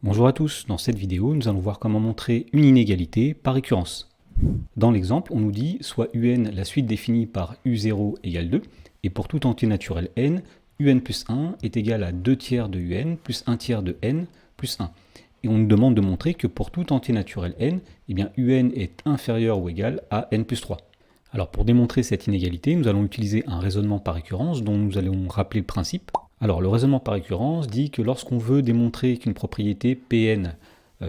Bonjour à tous, dans cette vidéo nous allons voir comment montrer une inégalité par récurrence. Dans l'exemple on nous dit soit un la suite définie par u0 égale 2 et pour tout entier naturel n, un plus 1 est égal à 2 tiers de un plus 1 tiers de n plus 1. Et on nous demande de montrer que pour tout entier naturel n, eh bien un est inférieur ou égal à n plus 3. Alors pour démontrer cette inégalité, nous allons utiliser un raisonnement par récurrence dont nous allons rappeler le principe. Alors le raisonnement par récurrence dit que lorsqu'on veut démontrer qu'une propriété Pn,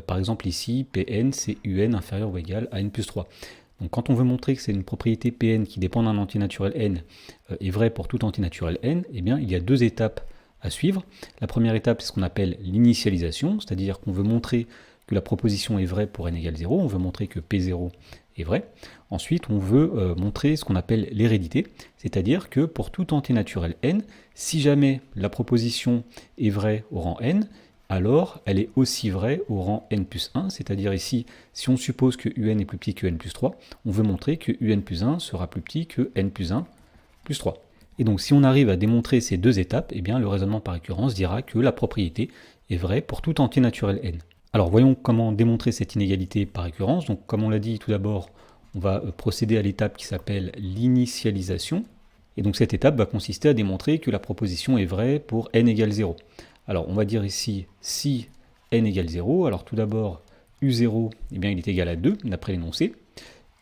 par exemple ici, Pn c'est un inférieur ou égal à n plus 3. Donc quand on veut montrer que c'est une propriété Pn qui dépend d'un entier naturel n est vraie pour tout entier naturel n, eh bien il y a deux étapes à suivre. La première étape c'est ce qu'on appelle l'initialisation, c'est-à-dire qu'on veut montrer que la proposition est vraie pour n égale 0, on veut montrer que P0 est vrai. Ensuite, on veut montrer ce qu'on appelle l'hérédité, c'est-à-dire que pour tout entier naturel n, si jamais la proposition est vraie au rang n, alors elle est aussi vraie au rang n plus 1, c'est-à-dire ici, si on suppose que un est plus petit que n plus 3, on veut montrer que un plus 1 sera plus petit que n plus 1 plus 3. Et donc si on arrive à démontrer ces deux étapes, eh bien, le raisonnement par récurrence dira que la propriété est vraie pour tout entier naturel n. Alors voyons comment démontrer cette inégalité par récurrence. Donc comme on l'a dit tout d'abord, on va procéder à l'étape qui s'appelle l'initialisation. Et donc cette étape va consister à démontrer que la proposition est vraie pour n égale 0. Alors on va dire ici si n égale 0, alors tout d'abord u0, eh bien, il est égal à 2 d'après l'énoncé.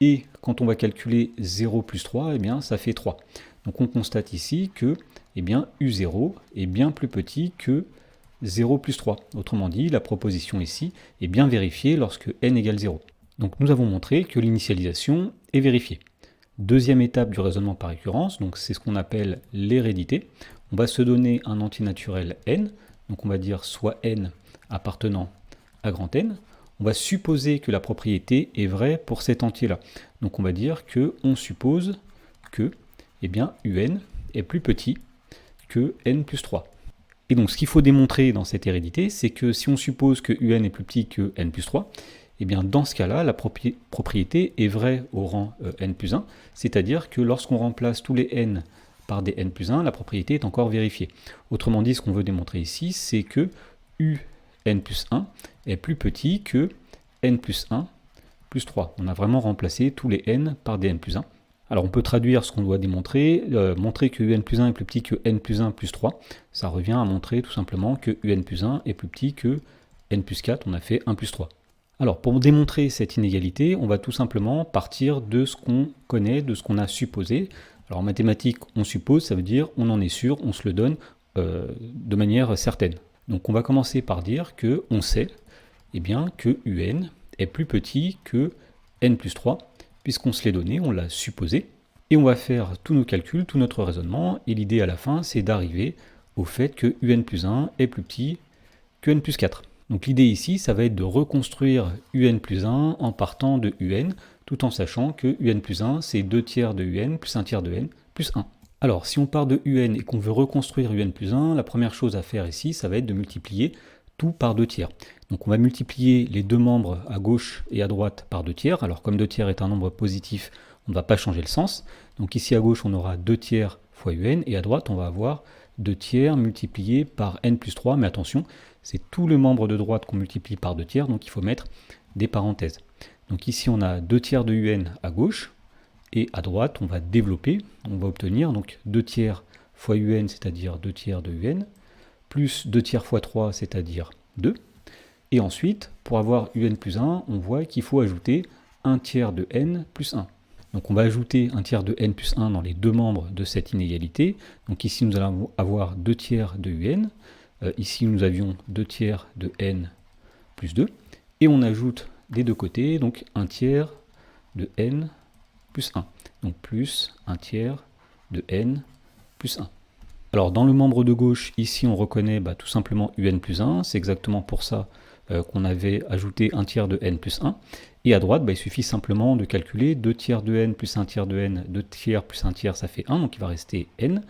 Et quand on va calculer 0 plus 3, eh bien, ça fait 3. Donc on constate ici que eh bien, u0 est bien plus petit que 0 plus 3. Autrement dit, la proposition ici est bien vérifiée lorsque n égale 0. Donc nous avons montré que l'initialisation est vérifiée. Deuxième étape du raisonnement par récurrence, donc c'est ce qu'on appelle l'hérédité. On va se donner un entier naturel n, donc on va dire soit n appartenant à grand N. On va supposer que la propriété est vraie pour cet entier-là. Donc on va dire que on suppose que eh bien, un est plus petit que n plus 3. Et donc ce qu'il faut démontrer dans cette hérédité, c'est que si on suppose que un est plus petit que n plus 3, et bien dans ce cas-là, la propriété est vraie au rang n plus 1, c'est-à-dire que lorsqu'on remplace tous les n par des n plus 1, la propriété est encore vérifiée. Autrement dit, ce qu'on veut démontrer ici, c'est que un plus 1 est plus petit que n plus 1 plus 3. On a vraiment remplacé tous les n par des n plus 1. Alors on peut traduire ce qu'on doit démontrer, montrer que un plus 1 est plus petit que n plus 1 plus 3, ça revient à montrer tout simplement que un plus 1 est plus petit que n plus 4, on a fait 1 plus 3. Alors pour démontrer cette inégalité, on va tout simplement partir de ce qu'on connaît, de ce qu'on a supposé. Alors en mathématiques, on suppose, ça veut dire on en est sûr, on se le donne de manière certaine. Donc on va commencer par dire que on sait eh bien, que un est plus petit que n plus 3, puisqu'on se l'est donné, on l'a supposé, et on va faire tous nos calculs, tout notre raisonnement, et l'idée à la fin, c'est d'arriver au fait que un plus 1 est plus petit que n plus 4. Donc l'idée ici, ça va être de reconstruire un plus 1 en partant de un, tout en sachant que un plus 1, c'est 2 tiers de un plus 1 tiers de n plus 1. Alors si on part de un et qu'on veut reconstruire un plus 1, la première chose à faire ici, ça va être de multiplier tout par 2 tiers. Donc on va multiplier les deux membres à gauche et à droite par 2 tiers. Alors comme 2 tiers est un nombre positif, on ne va pas changer le sens. Donc ici à gauche on aura 2 tiers fois un et à droite on va avoir 2 tiers multiplié par n plus 3. Mais attention, c'est tout le membre de droite qu'on multiplie par 2 tiers, donc il faut mettre des parenthèses. Donc ici on a 2 tiers de un à gauche et à droite on va développer, on va obtenir donc 2 tiers fois un, c'est-à-dire 2 tiers de un, plus 2 tiers fois 3, c'est-à-dire 2. Et ensuite, pour avoir un plus 1, on voit qu'il faut ajouter 1 tiers de n plus 1. Donc on va ajouter 1 tiers de n plus 1 dans les deux membres de cette inégalité. Donc ici nous allons avoir 2 tiers de un. Ici nous avions 2 tiers de n plus 2. Et on ajoute des deux côtés, donc 1 tiers de n plus 1. Donc plus 1 tiers de n plus 1. Alors dans le membre de gauche, ici on reconnaît tout simplement un plus 1, c'est exactement pour ça qu'on avait ajouté 1 tiers de n plus 1. Et à droite, il suffit simplement de calculer 2 tiers de n plus 1 tiers de n, 2 tiers plus 1 tiers, ça fait 1, donc il va rester n.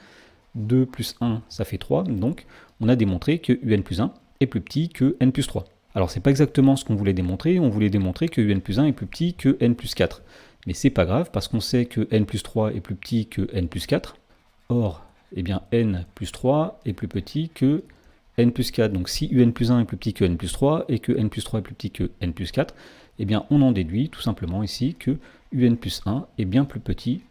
2 plus 1, ça fait 3, donc on a démontré que un plus 1 est plus petit que n plus 3. Alors c'est pas exactement ce qu'on voulait démontrer, on voulait démontrer que un plus 1 est plus petit que n plus 4. Mais c'est pas grave, parce qu'on sait que n plus 3 est plus petit que n plus 4. Or, eh bien, n plus 3 est plus petit que n plus 4, donc si un plus 1 est plus petit que n plus 3 et que n plus 3 est plus petit que n plus 4, eh bien on en déduit tout simplement ici que un plus 1 est bien plus petit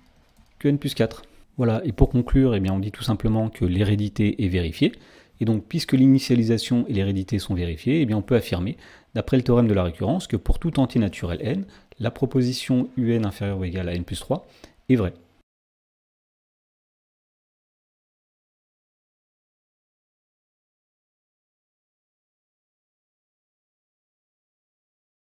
que n plus 4. Voilà, et pour conclure, eh bien on dit tout simplement que l'hérédité est vérifiée, et donc puisque l'initialisation et l'hérédité sont vérifiées, eh bien on peut affirmer, d'après le théorème de la récurrence, que pour tout entier naturel n, la proposition un inférieur ou égal à n plus 3 est vraie.